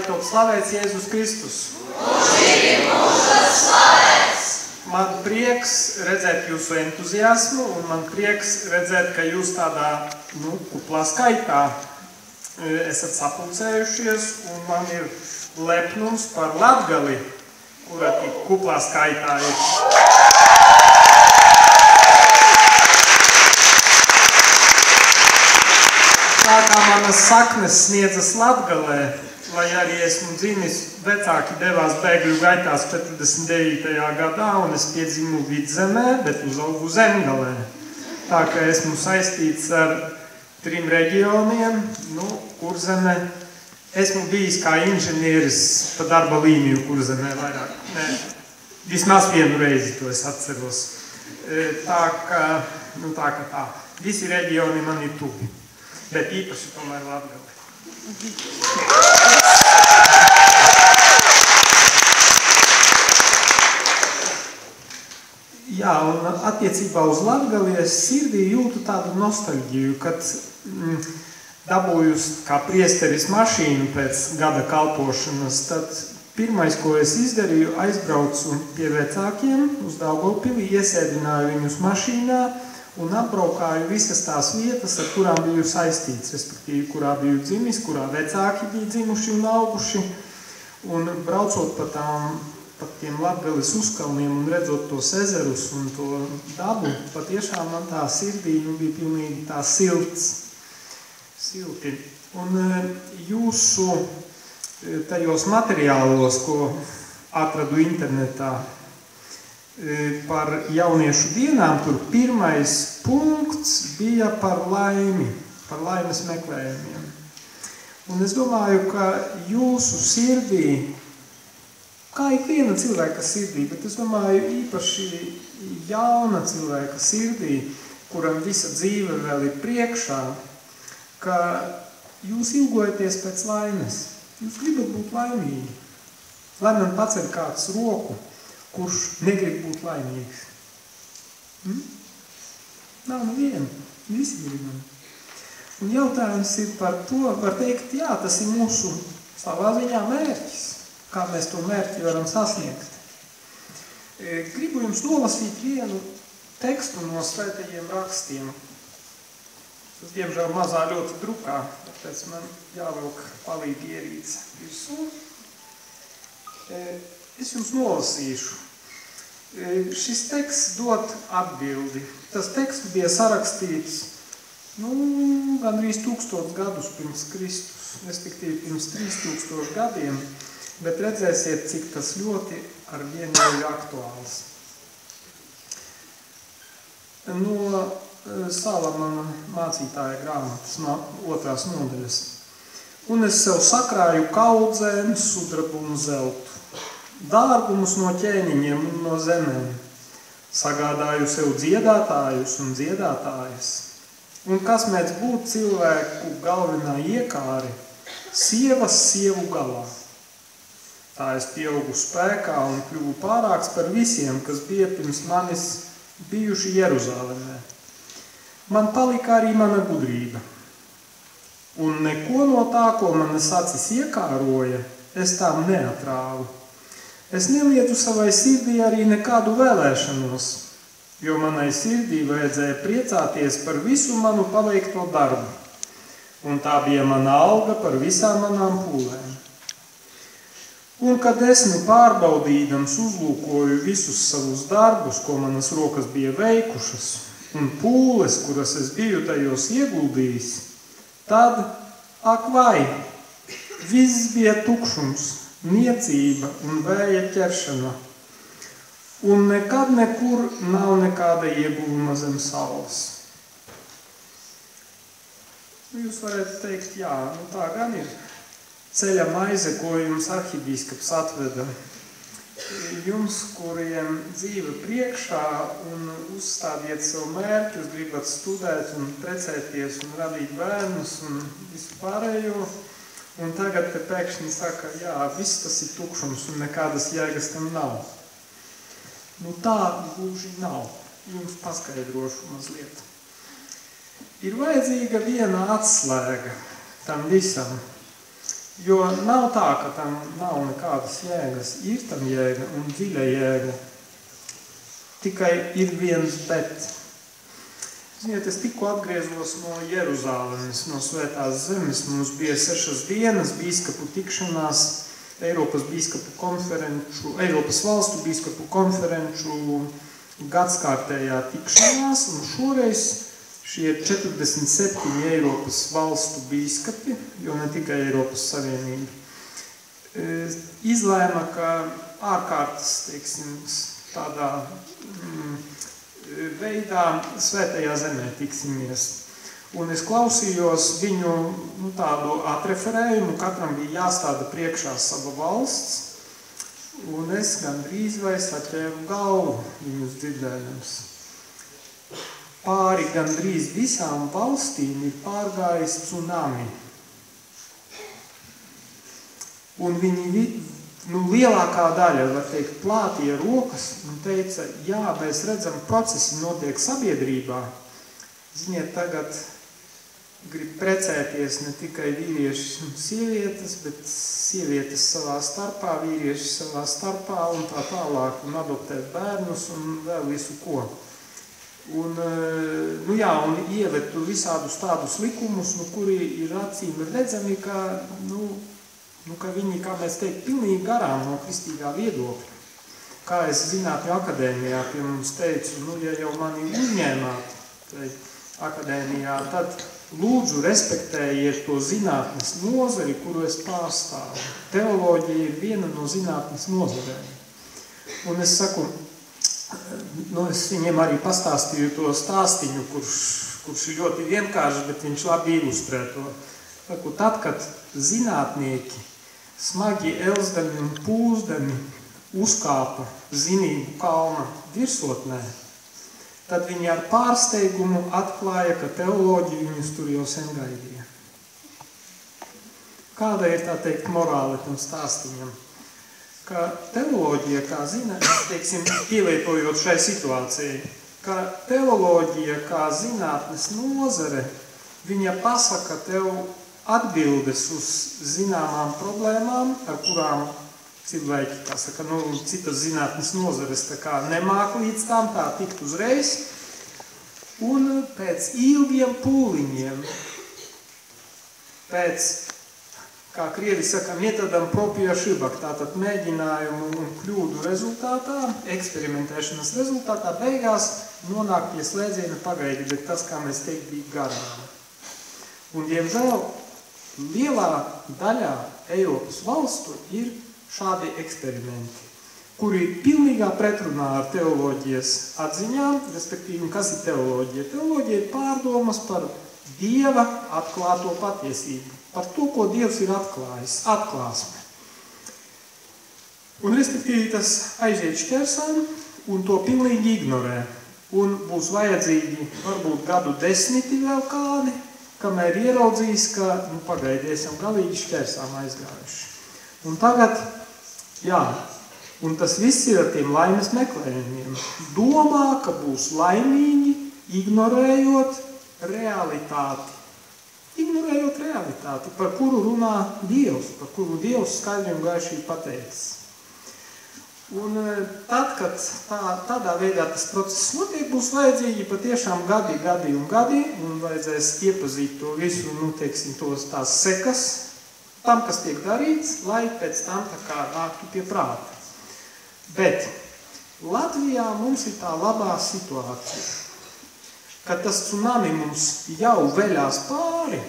top slavēts Jēzus Kristus. Man prieks redzēt jūsu entuziasmu, un man prieks redzēt, ka jūs tādā, kuplā skaitā esat sapulcējušies, un man ir lepnums par Latgali, kura tik kuplā skaitā ir. Tā kā manas saknes sniedzas Latgalē, lai arī esmu dzimis, vecāki devās bēgļu gaitās 49. gadā, un es piedzimu Vidzemē, bet uzaugu Zemgalē. Tā kā esmu saistīts ar 3 reģioniem, Kurzeme. Esmu bijis kā inženieris pa darba līniju Kurzemē vairāk. Vismaz vienu reizi to es atceros. Tā kā. Visi reģioni man ir tuvi, bet īpaši tomēr Latgale. Jā, un attiecībā uz Latgali es sirdī jūtu tādu nostalģiju, kad dabūju kā priesteris mašīnu pēc gada kalpošanas, tad pirmais, ko es izdarīju, aizbraucu pie vecākiem uz Daugavpili, iesēdināju viņus mašīnā un apbraukāju visas tās vietas, ar kurām biju saistīts, respektīvi, kurā biju dzimis, kurā vecāki bija dzimuši un auguši. Un braucot pa tiem Latgales uzkalniem un redzot tos ezerus un to dabu, patiešām man tā sirdī bija pilnīgi tā silti. Un jūsu tajos materiālos, ko atradu internetā, par jauniešu dienām, tur pirmais punkts bija par laimi, par laimes meklējumiem. Un es domāju, ka jūsu sirdī, kā ikviena cilvēka sirdī, bet es domāju īpaši jauna cilvēka sirdī, kuram visa dzīve vēl ir priekšā, ka jūs ilgojaties pēc laimes. Jūs gribat būt laimīgi. Lai man paceļ kāds roku, kurš negrib būt laimīgs. Nav neviena. Visi gribam. Un jautājums ir par to, var teikt, jā, tas ir mūsu savā ziņā mērķis. Kā mēs to mērķi varam sasniegt. Gribu jums nolasīt vienu tekstu no svētajiem rakstiem. Tas, diemžēl, mazā ļoti drukā, tāpēc man jāvelk palīgi ierīce virsū. Es jums nolasīšu. Šis teksts dod atbildi. Tas teksts bija sarakstīts gandrīz 1000 gadus pirms Kristus, respektīvi pirms 3000 gadiem, bet redzēsiet, cik tas ļoti ar vienu ir aktuāls. No Salamana mācītāja grāmatas, no 2. nodaļas. Un es sev sakrāju kaudzēm, sudrabu un zeltu, dārgumus no ķēniņiem un no zemēm, sagādāju sev dziedātājus un dziedātājas. Un kas mēdz būt cilvēku galvenā iekāri, sievas sievu galā. Tā es pieaugu spēkā un kļuvu pārāks par visiem, kas bija pirms manis bijuši Jeruzālēmē. Man palika arī mana gudrība. Un neko no tā, ko manas acis iekāroja, es tām neatrāvu. Es neliedzu savai sirdī arī nekādu vēlēšanos, jo manai sirdī vajadzēja priecāties par visu manu paveikto darbu, un tā bija mana alga par visām manām pūlēm. Un kad es pārbaudīdams uzlūkoju visus savus darbus, ko manas rokas bija veikušas, un pūles, kuras es biju tajos ieguldījis, tad, ak vai, viss bija tukšums, niecība un vēja ķeršana, un nekad nekur nav nekāda ieguvuma zem saules. Jūs varētu teikt, jā, tā gan ir ceļa maize, ko jums arhibīskaps atveda. Jums, kuriem dzīve priekšā un uzstādiet savu mērķus, gribat studēt un precēties un radīt bērnus un visu pārējo, un tagad te pēkšņi saka, jā, viss tas ir tukšums un nekādas jēgas tam nav. Tā gluži nav. Jums paskaidrošu mazliet. Ir vajadzīga viena atslēga tam visam. Jo nav tā, ka tam nav nekādas jēgas. Ir tam jēga un dziļa jēga. Tikai ir viens bet. Ziniet, es tikko atgriezos no Jeruzālemes, no Svētās zemes. Mums bija 6 dienas bīskapu tikšanās, Eiropas valstu bīskapu konferenču gadskārtējā tikšanās, un šoreiz šie 47 Eiropas valstu bīskapi, jo ne tikai Eiropas Savienība, izlēma, ka ārkārtas, teiksim, tādā veidā Svētajā zemē tiksimies. Un es klausījos viņu tādu atreferējumu, katram bija jāstāda priekšā sava valsts, un es gandrīz vai saķēru galvu viņus dzirdējams. Pāri gandrīz visām valstīm ir pārgājis tsunami. Un viņi, lielākā daļa, var teikt, plātīja rokas un teica, jā, mēs redzam, procesi notiek sabiedrībā. Ziniet, tagad grib precēties ne tikai vīrieši un sievietes, bet sievietes savā starpā, vīrieši savā starpā un tā tālāk, un adoptēt bērnus un vēl visu ko. Un ieved tur visādus tādus likumus, kuri ir acīm redzami, ka viņi, kā mēs teikt, pilnīgi garām no kristīgā viedokļa. Kā es Zinātņu akadēmijā pie mums teicu, ja jau mani uzņēmāt akadēmijā, tad lūdzu respektējiet to zinātnes nozari, kuru es pārstāvu. Teoloģija ir viena no zinātnes nozarēm. Un es saku, es viņiem arī pastāstīju to stāstiņu, kurš ir ļoti vienkārši, bet viņš labi ilustrē to. Saku, tad, kad zinātnieki smagi elzdami un pūzdami uzkāpa zinību kalna virsotnē, tad viņi ar pārsteigumu atklāja, ka teoloģija viņus tur jau sen gaidīja. Kāda ir, tā teikt, morāle tam stāstiņam? Ka teoloģija, kā pielietojot šai situācijai, ka teoloģija kā zinātnes nozare, viņa pasaka tev atbildes uz zināmām problēmām, ar kurām cilvēki, citas zinātnes nozares nemāk līdz tam tā tikt uzreiz, un pēc ilgiem pūliņiem, pēc, kā krievi saka, metodam propria šibak, tātad mēģinājumu un kļūdu rezultātā, eksperimentēšanas rezultātā, beigās nonāk pie slēdziena pagaidi, bet tas, kā mēs teikt, bija garām. Un, diemžēl, lielā daļā Eiropas valstu ir šādi eksperimenti, kuri ir pilnīgā pretrunā ar teoloģijas atziņām, respektīvi, kas ir teoloģija? Teoloģija ir pārdomas par Dieva atklāto patiesību, par to, ko Dievs ir atklājis, atklāsme. Un, respektīvi, tas aiziet šķersām un to pilnīgi ignorē. Un būs vajadzīgi varbūt gadu 10 vēl kādi, kamēr ieraudzīs, ka, pagaidies, galīgi šķersām aizgājuši. Un tagad, un tas viss ir ar tiem laimes meklējumiem. Domā, ka būs laimīgi, ignorējot realitāti. Ignorējot realitāti, par kuru runā Dievs, par kuru Dievs skaidri un gaiši pateicis. Un tad, kad tādā veidā tas process notiek, būs vajadzīgi patiešām gadi, un vajadzēs iepazīt to visu, tās sekas, tam, kas tiek darīts, lai pēc tam nāktu pie prāta. Bet Latvijā mums ir tā labā situācija, ka tas tsunami mums jau veļās pāri,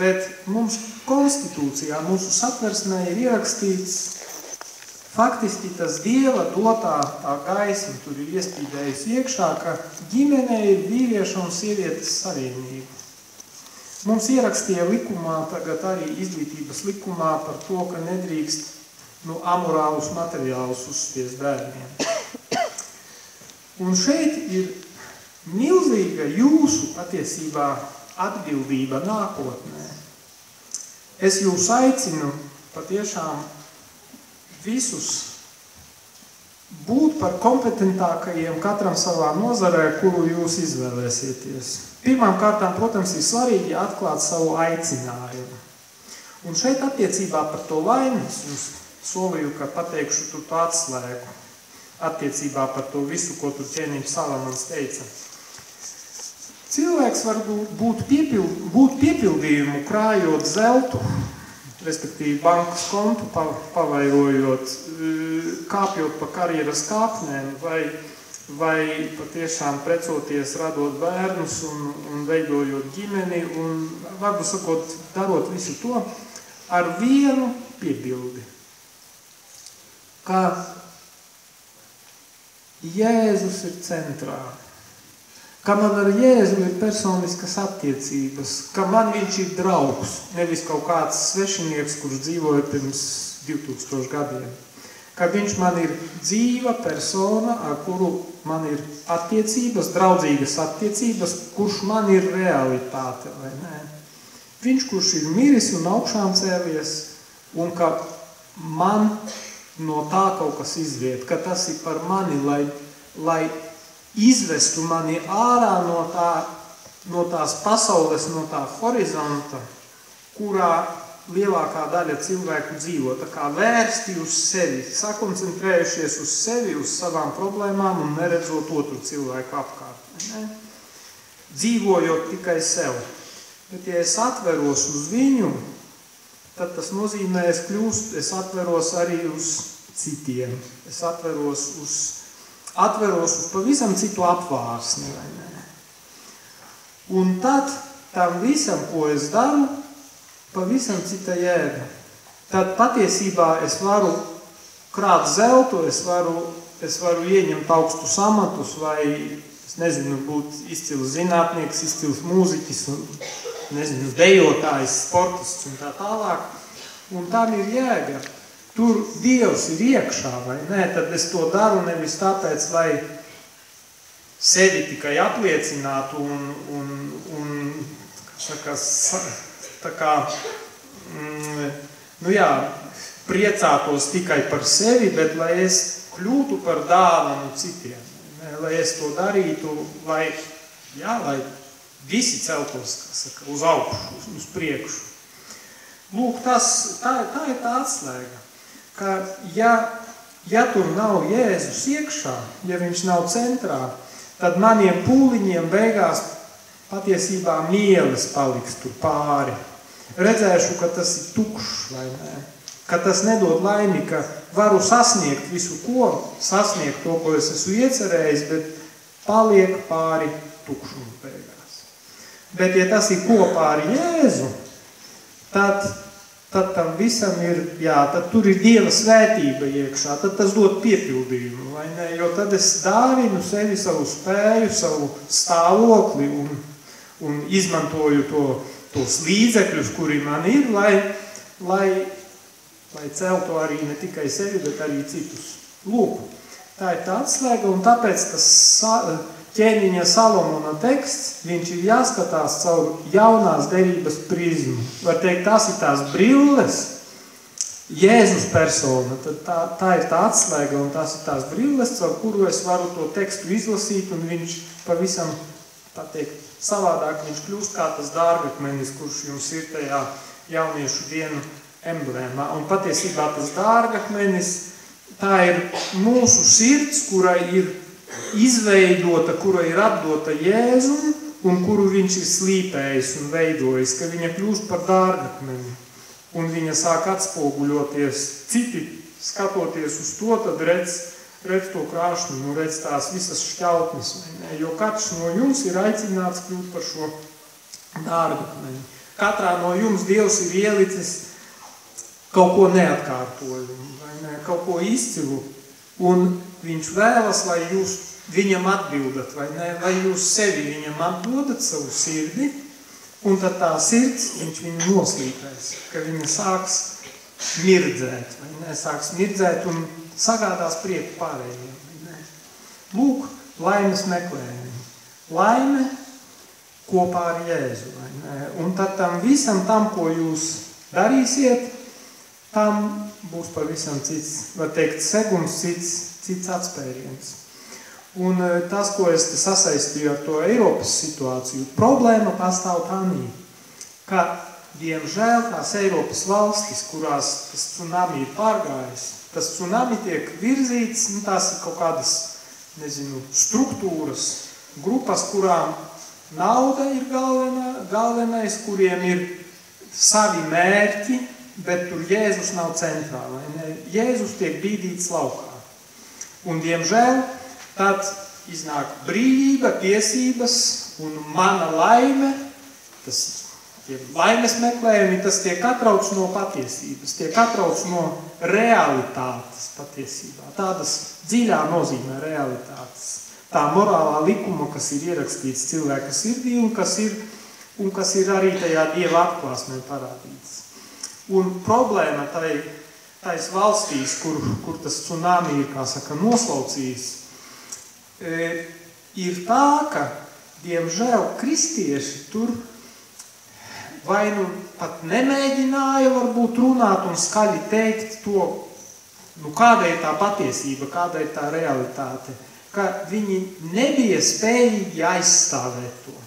bet mums konstitūcijā, mūsu satversmē ir ierakstīts, faktiski tas Dieva dotā tā gaisma tur ir iespīdējusi iekšā, ka ģimenē ir vīrieša un sievietes savienība. Mums ierakstīja likumā, tagad arī izglītības likumā par to, ka nedrīkst amorālus materiālus uzspiest bērniem. Un šeit ir milzīga jūsu patiesībā atbildība nākotnē. Es jūs aicinu patiešām visus būt par kompetentākajiem katram savā nozarē, kuru jūs izvēlēsieties. Pirmām kārtām, protams, ir svarīgi atklāt savu aicinājumu. Un šeit attiecībā par to laimi es jums solīju, ka pateikšu tur to atslēgu. Attiecībā par to visu, ko tur ķēniņš Salamans teica. Cilvēks var būt piepildījumu krājot zeltu, respektīvi bankas kontu pavairojot, kāpjot pa karjeras kāpnēm vai patiešām precoties, radot bērnus un veidojot ģimeni un, varbūt sakot, darot visu to ar vienu piebildi. Ka Jēzus ir centrā, ka man ar Jēzu ir personiskas attiecības, ka man viņš ir draugs, nevis kaut kāds svešinieks, kurš dzīvoja pirms 2000 gadiem. Ka viņš man ir dzīva persona, ar kuru man ir attiecības, draudzīgas attiecības, kurš man ir realitāte, vai nē. Viņš, kurš ir miris un augšām cēlies, un ka man no tā kaut kas izriet, ka tas ir par mani, lai izvestu mani ārā no tās pasaules, no tā horizonta, kurā lielākā daļa cilvēku dzīvo, tā kā vērsti uz sevi, sakoncentrējušies uz sevi, uz savām problēmām un neredzot otru cilvēku apkārt. Ne? Dzīvojot tikai sev. Bet ja es atveros uz viņu, tad tas nozīmē, es atveros arī uz citiem. Es atveros uz pavisam citu apvārsni. Vai ne? Un tad tam visam, ko es daru, pavisam cita jēga. Tad patiesībā es varu krāt zeltu, es varu ieņemt augstus amatus vai, es nezinu, būt izcils zinātnieks, izcils mūziķis, nezinu, dejotājs, sportists un tā tālāk. Un tam ir jēga. Tur Dievs ir iekšā, vai ne? Tad es to daru nevis tāpēc, lai sevi tikai apliecinātu un saka, tā kā, priecātos tikai par sevi, bet lai es kļūtu par dāvanu citiem. Lai es to darītu, lai visi celtos, saka, uz augšu, uz priekšu. Lūk, tā ir tā atslēga, ka ja tur nav Jēzus iekšā, ja viņš nav centrā, tad maniem pūliņiem beigās patiesībā mieles paliks tur pāri. Redzēšu, ka tas ir tukšs, vai ne? Ka tas nedod laimi, ka varu sasniegt visu, sasniegt to, ko es esmu iecerējis, bet paliek pāri tukšumu beigās. Bet ja tas ir kopā ar Jēzu, tad tam visam ir, tad tur ir Dieva svētība iekšā, tad tas dod piepildījumu, vai ne? Jo tad es dāvinu sevi, savu spēju, savu stāvokli un izmantoju tos līdzekļus, kuri man ir, lai celtu arī ne tikai sevi, bet arī citus. Lūk, tā ir tā atslēga, un tāpēc tas ķēniņa Salamona teksts, viņš ir jāskatās caur jaunās derības prizmu. Var teikt, tās ir tās brilles, Jēzus persona, tad tā ir tā atslēga, un tās ir tās brilles, caur kuru es varu to tekstu izlasīt, un viņš pavisam, tā teikt, savādāk viņš kļūst kā tas dārgakmenis, kurš jums ir tajā jauniešu dienu emblēmā. Un patiesībā tas dārgakmenis, tā ir mūsu sirds, kurai ir izveidota, kura ir atdota Jēzum un kuru viņš ir slīpējis un veidojis, ka viņa kļūst par dārgakmeni un viņa sāk atspoguļoties. Citi, skatoties uz to, tad redz to krāšņumu, redz tās visas šķautnes, jo katrs no jums ir aicināts kļūt par šo dārgakmeni. Katrā no jums Dievs ir ielicis kaut ko neatkārtojumu, vai ne, kaut ko izcilu, un viņš vēlas, lai jūs viņam atbildat, vai ne, lai jūs sevi viņam atdodat savu sirdi, un tad tā sirds viņš viņu noslīpēs, ka viņa sāks mirdzēt, vai ne, sāks mirdzēt un sagādās prieku pārējiem, vai ne. Lūk, laimes meklējumi. Laime kopā ar Jēzu, vai ne, un tad tam visam tam, ko jūs darīsiet, tam būs pavisam cits, var teikt, seguns, cits atspēriens. Un tas, ko es te sasaistīju ar to Eiropas situāciju, problēma pastāv tādā, ka diemžēl tās Eiropas valstis, kurās tas tsunami ir pārgājis, tas tsunami tiek virzīts, tās ir kaut kādas, struktūras, grupas, kurām nauda ir galvenais, kuriem ir savi mērķi, bet tur Jēzus nav centrā. Jēzus tiek bīdīts laukā. Un, diemžēl, tad iznāk brīvība, tiesības un mana laime, tie laimes meklējumi, tas tiek atrauc no patiesības, tiek atrauc no realitātes patiesībā. Tādas dziļā nozīmē realitātes. Tā morālā likuma, kas ir ierakstīts cilvēka sirdī un kas ir arī tajā Dieva atklāsmē parādīts. Un problēma tais valstīs, kur tas tsunami ir, kā saka, noslaucījis, ir tā, ka, diemžēl, kristieši tur vai nu pat nemēģināja varbūt runāt un skaļi teikt to, kāda ir tā patiesība, kāda ir tā realitāte, ka viņi nebija spējīgi aizstāvēt to.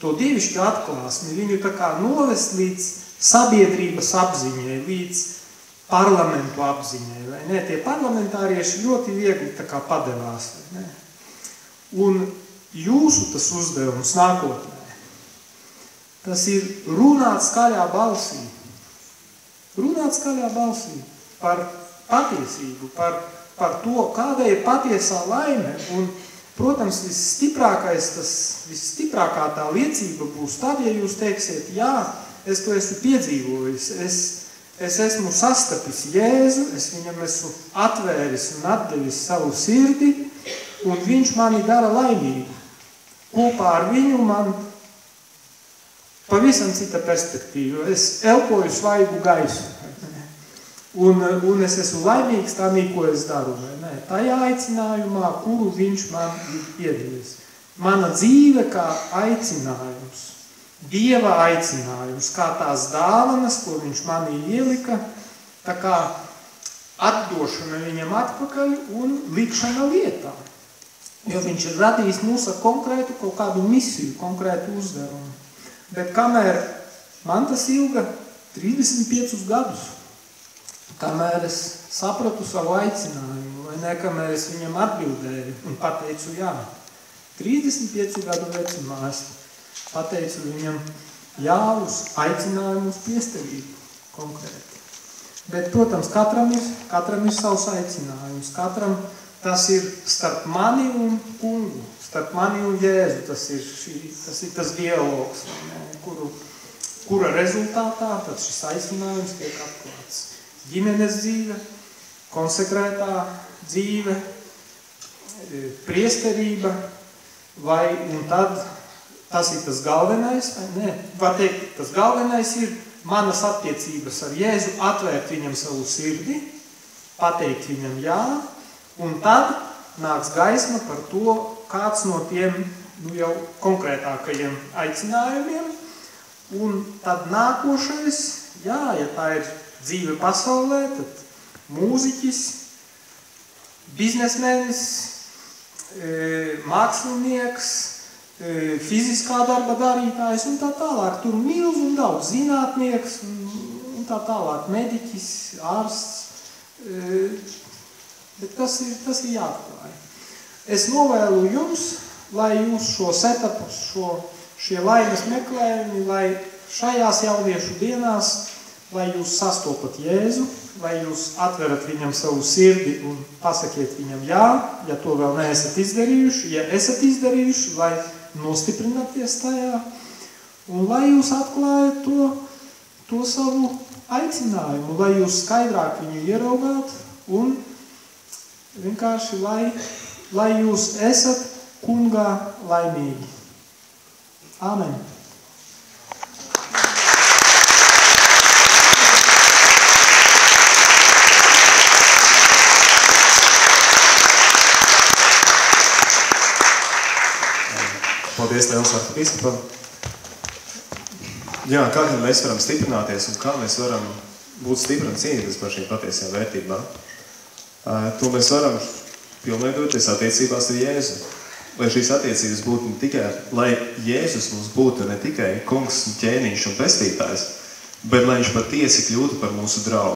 To dievišķu atklāsmi viņu tā kā novest līdz sabiedrības apziņai, līdz parlamentu apziņai, vai ne? Tie parlamentārieši ļoti viegli tā kā padevās, vai ne? Un jūsu tas uzdevums nākotnē, tas ir runāt skaļā balsī. Runāt skaļā balsī par patiesību, par to, kāda ir patiesā laime. Un, protams, visstiprākā tā liecība būs tad, ja jūs teiksiet, jā, es to esmu piedzīvojis, es esmu sastapis Jēzu, es viņam esmu atvēris un atdevis savu sirdi, un viņš mani dara laimīgu. Kopā ar viņu man pavisam cita perspektīva. Es elpoju svaigu gaisu. Un es esmu laimīgs tādī, ko es daru. Tajā aicinājumā, kuru viņš man ir iedevis. Mana dzīve kā aicinājums, Dieva aicinājums, kā tās dāvanas, ko viņš manī ielika, tā kā atdošana viņam atpakaļ un likšana lietā. Jo viņš ir radījis mūs ar konkrētu kaut kādu misiju, konkrētu uzdevumu. Bet kamēr man tas ilga 35 gadus, kamēr es sapratu savu aicinājumu, vai ne, kamēr es viņam atbildēju un pateicu jā, 35 gadu vecumā es pateicu viņam jā uz aicinājumu uz priesterību konkrēti. Bet, protams, katram ir savs aicinājums, katram tas ir starp mani un kungu, starp mani un Jēzu, tas ir tas dialogs, kura rezultātā tad šis aicinājums tiek atklāts. Ģimenes dzīve, konsekrētā dzīve, priesterība, un tad tas ir tas galvenais, vai ne? Var teikt, tas galvenais ir manas attiecības ar Jēzu, atvērt viņam savu sirdi, pateikt viņam jā, un tad nāks gaisma par to, kāds no tiem jau konkrētākajiem aicinājumiem, un tad nākošais, jā, ja tā ir dzīve pasaulē, tad mūziķis, biznesmenis, mākslinieks, fiziskā darba darītājs un tā tālāk. Tur milz un daudz zinātnieks un tā tālāk, mediķis, ārsts. Bet tas ir jāatklāj. Es novēlu jums, lai jūs šo setapus, šie laimes meklējumi, lai šajās jauniešu dienās, lai jūs sastopat Jēzu, lai jūs atverat viņam savu sirdi un pasakiet viņam jā, ja to vēl neesat izdarījuši, ja esat izdarījuši, lai nostiprināties tajā, un lai jūs atklājat to savu aicinājumu, lai jūs skaidrāk viņu ieraugāt, un vienkārši, lai jūs esat kungā laimīgi. Āmen. Paldies, liels arhibīskapam. Jā, kā mēs varam stiprināties un kā mēs varam būt stipri un cīnīties par šīm patiesajām vērtībām? To mēs varam pilnveidoties attiecībās ar Jēzu. lai šīs attiecības būtu ne tikai, lai Jēzus mums būtu ne tikai kungs, ķēniņš un pestītājs, bet lai viņš patiesi kļūtu par mūsu draugu.